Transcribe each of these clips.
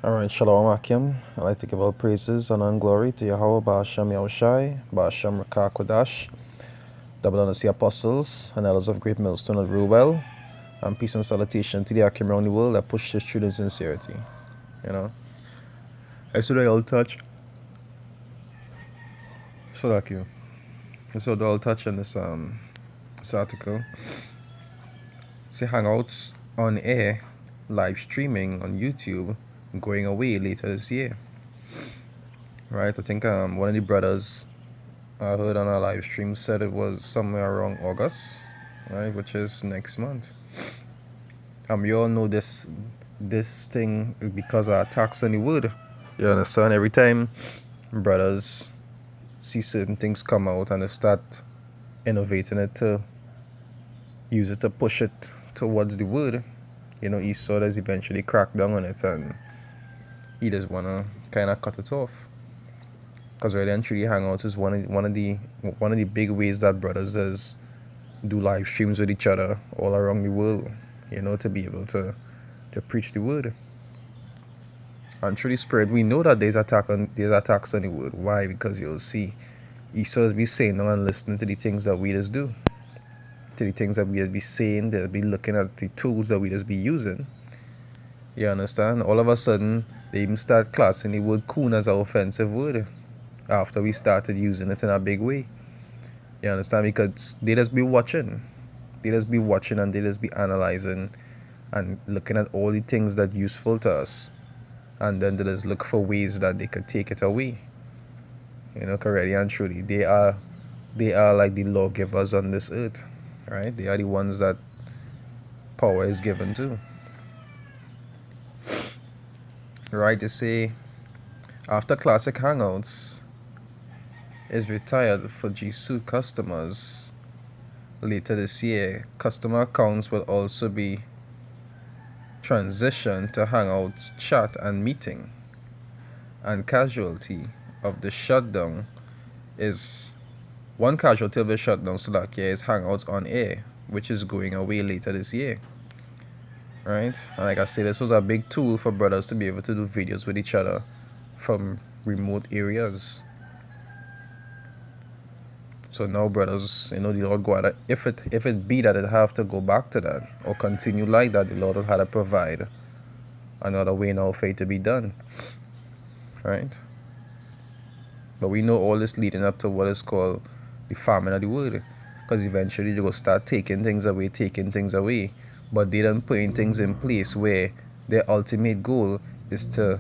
Alright, Shalom Akim. I'd like to give all praises and glory to Yahweh Ba'ashem Yahushai, Ba'ashem Rakah Kodash, double honor to the apostles and elders of Great Millstone at Ruel, and peace and salutation to the Akim around the world that push this truth in sincerity. You know, I saw the old touch. So like you. I saw the old touch in this article. See hangouts on air, live streaming on YouTube, going away later this year. Right, I think one of the brothers I heard on a live stream said it was somewhere around August, right, which is next month. You all know this thing because of attacks on the word. You understand? Every time brothers see certain things come out and they start innovating it to use it to push it towards the word, Esau does eventually crack down on it and he just wanna kind of cut it off. Because really and truly, hangouts is one of the big ways that brothers do live streams with each other all around the world, to be able to preach the word. And through the spirit, we know that there's attacks on the word. Why? Because you'll see Esau's be saying and listening to the things that we just do, to the things that we just be saying. They'll be looking at the tools that we just be using. You understand? All of a sudden, they even start classing the word coon as an offensive word after we started using it in a big way. You understand? Because they just be watching. They just be watching and they just be analyzing and looking at all the things that are useful to us. And then they just look for ways that they could take it away. Correctly and truly. They are like the lawgivers on this earth. Right? They are the ones that power is given to. Right? They say after Classic Hangouts is retired for G Suite customers later this year, customer accounts will also be transitioned to Hangouts chat and meeting. And casualty of the shutdown is one casualty of the shutdown Slovakia is Hangouts on air, which is going away later this year. Right? And like I said, this was a big tool for brothers to be able to do videos with each other from remote areas. So now, brothers, the Lord God, if it be that it have to go back to that or continue like that, the Lord will have to provide another way now for it to be done. Right? But we know all this leading up to what is called the famine of the word. Because eventually they will start taking things away. But they don't putting things in place where their ultimate goal is to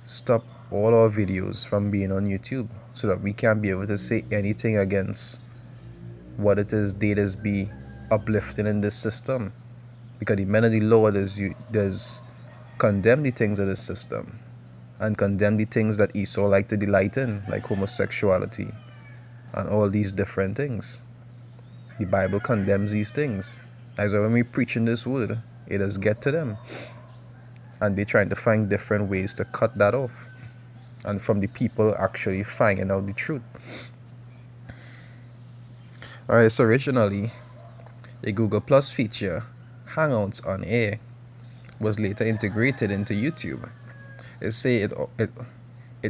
stop all our videos from being on YouTube, so that we can't be able to say anything against what it is they just be uplifting in this system. Because the men of the law does condemn the things of this system and condemn the things that Esau like to delight in, like homosexuality and all these different things. The Bible condemns these things. As when we preach in this word, it does get to them. And they're trying to find different ways to cut that off. And from the people actually finding out the truth. Alright, so originally, a Google Plus feature, Hangouts on Air, was later integrated into YouTube. It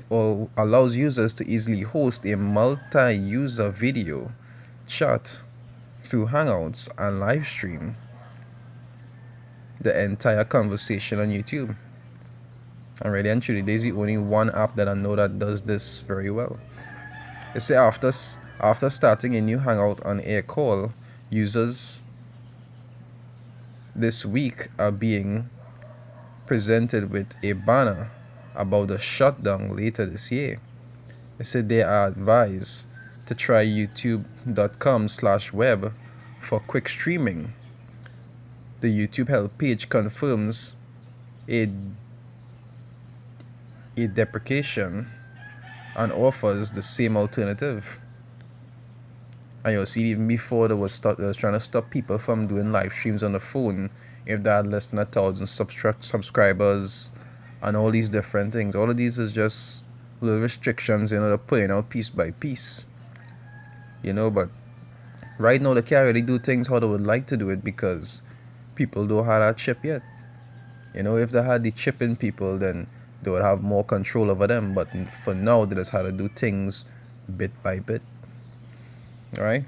all allows users to easily host a multi-user video chat through Hangouts and live stream the entire conversation on YouTube. And really and truly, there's the only one app that I know that does this very well. They say after starting a new Hangout on air call, users this week are being presented with a banner about the shutdown later this year. They said they are advised to try youtube.com/web for quick streaming. The YouTube help page confirms a deprecation and offers the same alternative. And you'll see even before they was trying to stop people from doing live streams on the phone if they had less than 1,000 subscribers and all these different things. All of these is just little restrictions, they're putting out piece by piece. But right now they can't really do things how they would like to do it because people don't have that chip yet. If they had the chipping people, then they would have more control over them. But for now, they just had to do things bit by bit. All right.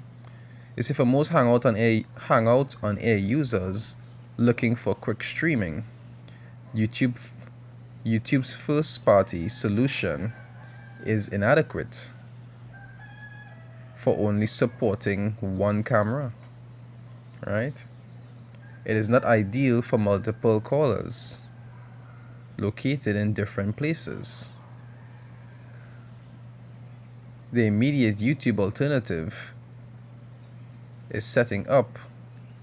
You see, for most Hangouts on air users looking for quick streaming, YouTube's first party solution is inadequate for only supporting one camera. Right? It is not ideal for multiple callers located in different places. The immediate YouTube alternative is setting up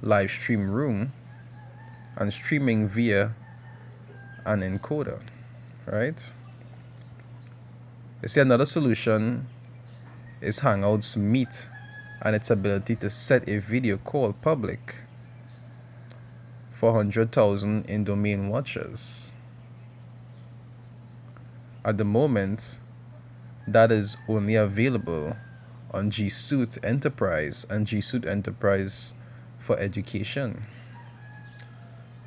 live stream room and streaming via an encoder, right? You see, another solution is Hangouts Meet and its ability to set a video call public for 100,000 in domain watchers. At the moment, that is only available on G Suite Enterprise and G Suite Enterprise for Education.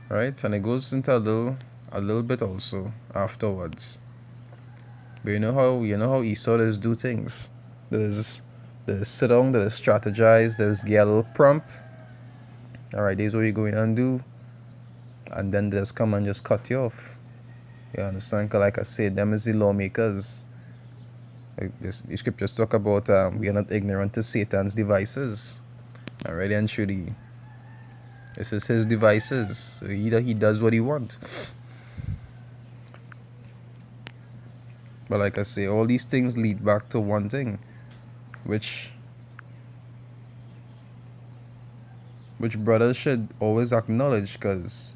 Right? And it goes into a little bit also afterwards. But you know how Esau does do things. There's sit down, there's strategize, there's get a little prompt. Alright, this is what you're going to do. And then there's come and just cut you off. You understand? Because like I said, them is the lawmakers. The scriptures talk about we are not ignorant to Satan's devices. Already and truly, this is his devices. So he does what he wants. But like I say, all these things lead back to one thing, which brothers should always acknowledge, because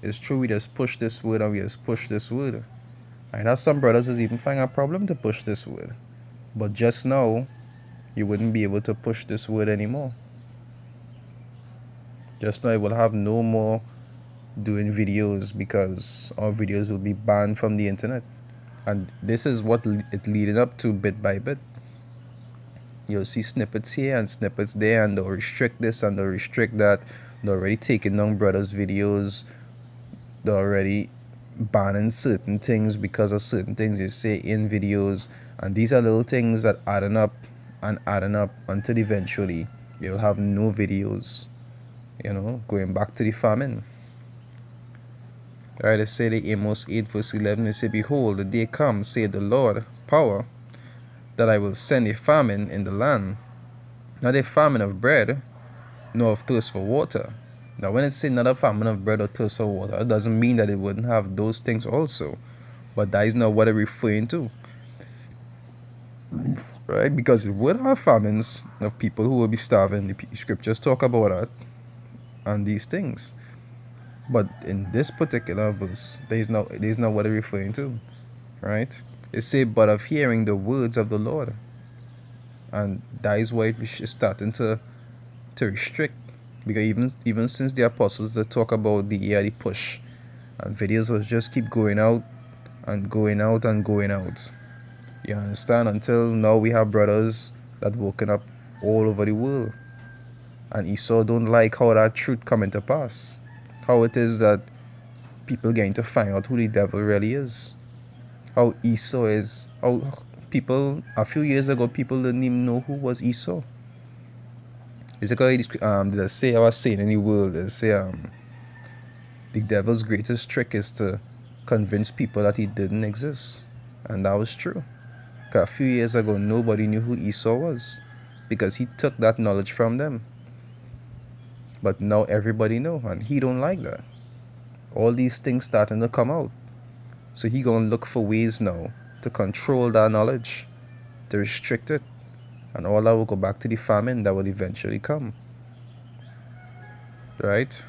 it's true, we just push this word and we just push this word. I know some brothers is even finding a problem to push this word. But just now, you wouldn't be able to push this word anymore. Just now, you will have no more doing videos, because our videos will be banned from the internet. And this is what it leading up to bit by bit. You'll see snippets here and snippets there, and they'll restrict this and they'll restrict that. They're already taking down brothers' videos. They're already banning certain things because of certain things you say in videos. And these are little things that adding up until eventually you'll have no videos. Going back to the famine. Right, they say the Amos 8 verse 11, they say, behold, the day comes, saith the Lord, power, that I will send a famine in the land, not a famine of bread, nor of thirst for water. Now, when it says not a famine of bread or thirst for water, it doesn't mean that it wouldn't have those things also. But that is not what it's referring to. Right? Because it would have famines of people who will be starving. The scriptures talk about that and these things. But in this particular verse, there's not what it's referring to. Right? It says, but of hearing the words of the Lord. And that is why it is starting to restrict. Because even since the apostles, they talk about the push, and videos will just keep going out and going out and going out. You understand? Until now we have brothers that woken up all over the world. And Esau don't like how that truth coming to pass. How it is that people getting to find out who the devil really is. How Esau is. How people, a few years ago, people didn't even know who was Esau. It's like they say, I was saying in the world, they say the devil's greatest trick is to convince people that he didn't exist. And that was true. Because a few years ago, nobody knew who Esau was, because he took that knowledge from them. But now everybody know, and he don't like that. All these things starting to come out. So he gonna look for ways now to control that knowledge, to restrict it. And all that will go back to the famine that will eventually come. Right?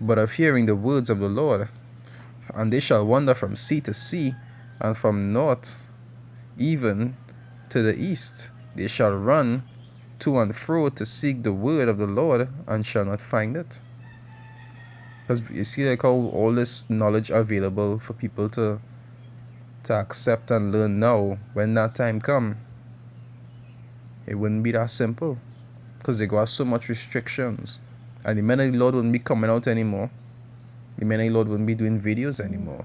But of hearing the words of the Lord, and they shall wander from sea to sea, and from north even to the east. They shall run to and fro to seek the word of the Lord, and shall not find it. Because you see like how all this knowledge available for people to accept and learn now, when that time come, it wouldn't be that simple, because they got so much restrictions, and the men of the Lord wouldn't be coming out anymore. the men of the Lord wouldn't be doing videos anymore.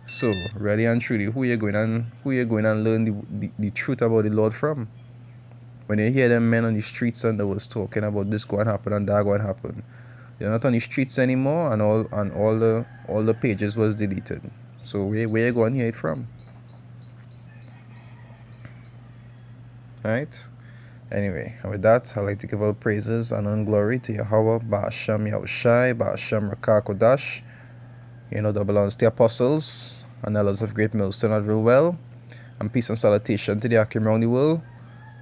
So really and truly, who you going and learn the truth about the Lord from? When you hear them men on the streets and they was talking about this going to happen and that going to happen, they're not on the streets anymore, and all the pages was deleted. So where you going to hear it from? Right? Anyway, with that, I'd like to give all praises and all glory to Yahweh, Ba'asham Yahushai, Ba'asham Rakakodash. That belongs to the apostles and elders of Great Millstone that rule well. And peace and salutation to the Akim around the world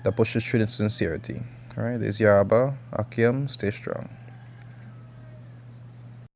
that pushes truth and sincerity. Alright, this is Yaraba. Akim, stay strong.